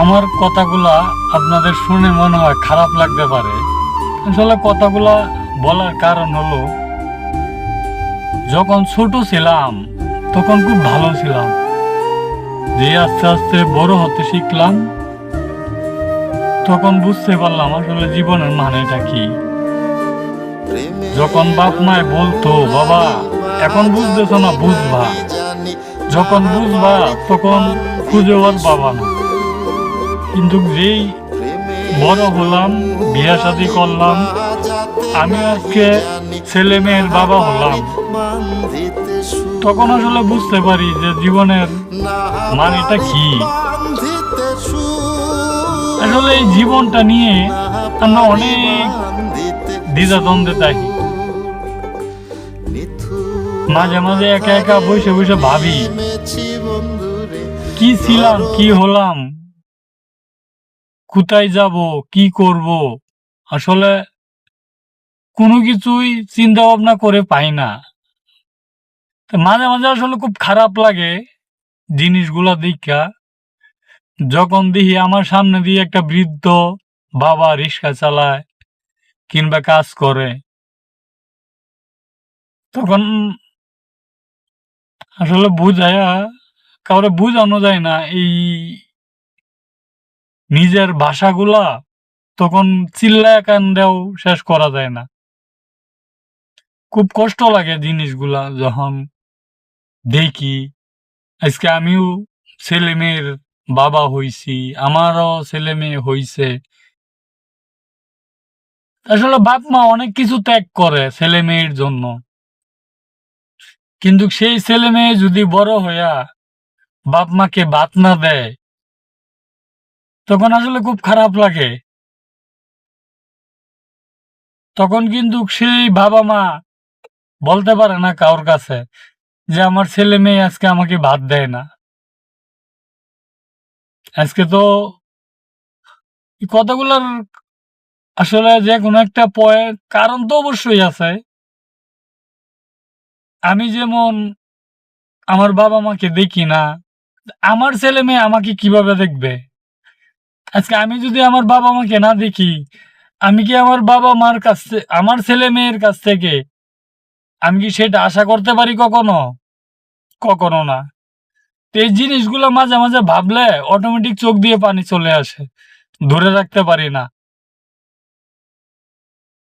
আমার কথাগুলা আপনাদের শুনে মনে হয় খারাপ লাগতে পারে। আসলে কথাগুলা বলার কারণ হলো, যখন ছোট ছিলাম তখন খুব ভালো ছিলাম। যে আস্তে আস্তে বড় হতে শিখলাম, তখন বুঝতে পারলাম আসলে জীবনের মানেটা কি। যখন বাপ মায় বলতো, বাবা এখন বুঝতেছ না, বুঝবা, যখন বুঝবা তখন খুঁজেও আর পাবা না। কিন্তু যেই বড় হলাম, বিয়ে শাদী করলাম, আমি আজকে ছেলে মেয়ের বাবা হলাম, তখন আসলে বুঝতে পারি যে জীবনের মানেটা কি। আসলে এই জীবনটা নিয়ে আমরা অনেক দ্বিধাদ্বন্দ্বে থাকি। মাঝে মাঝে একা একা বসে বসে ভাবি, কি ছিলাম, কি হলাম, কোথায় যাব, কি করব। আসলে কোনো কিছুই চিন্তা ভাবনা করে পাই না। মাঝে মাঝে আসলে খুব খারাপ লাগে জিনিসগুলা দেখা। যখন দেখি আমার সামনে দিয়ে একটা বৃদ্ধ বাবা রিক্সা চালায় কিংবা কাজ করে, তখন আসলে কাউরে বুঝানো যায় না এই নিজের ভাষাগুলা। তখন চিল্লায় কান্দেও শেষ করা যায় না। খুব কষ্ট লাগে জিনিসগুলা যখন দেখি। আজকে আমিও ছেলে মেয়ের বাবা হইছি, আমারও ছেলে মেয়ে হইছে। আসলে বাপ মা অনেক কিছু ত্যাগ করে ছেলে মেয়ের জন্য, কিন্তু সেই ছেলে মেয়ে যদি বড় হইয়া বাপ মাকে ভাত না দেয়, তখন আসলে খুব খারাপ লাগে। তখন কিন্তু সেই বাবা মা বলতে পারে না কারোর কাছে যে আমার ছেলে মেয়ে আজকে আমাকে ভাত দেয় না। আজকে তো এই কথাগুলোর আসলে যে কোনো একটা কারণ তো অবশ্যই আছে। আমি যেমন আমার বাবা মাকে দেখি না, আমার ছেলে মেয়ে আমাকে কিভাবে দেখবে? আজকে আমি যদি আমার বাবা মাকে না দেখি, আমি কি আমার বাবা মার আমার ছেলে মেয়ের কাছ থেকে আমি কি সেটা আশা করতে পারি কখনো? কখনো না। তো এই জিনিসগুলো মাঝে মাঝে ভাবলে অটোমেটিক চোখ দিয়ে পানি চলে আসে, ধরে রাখতে পারি না।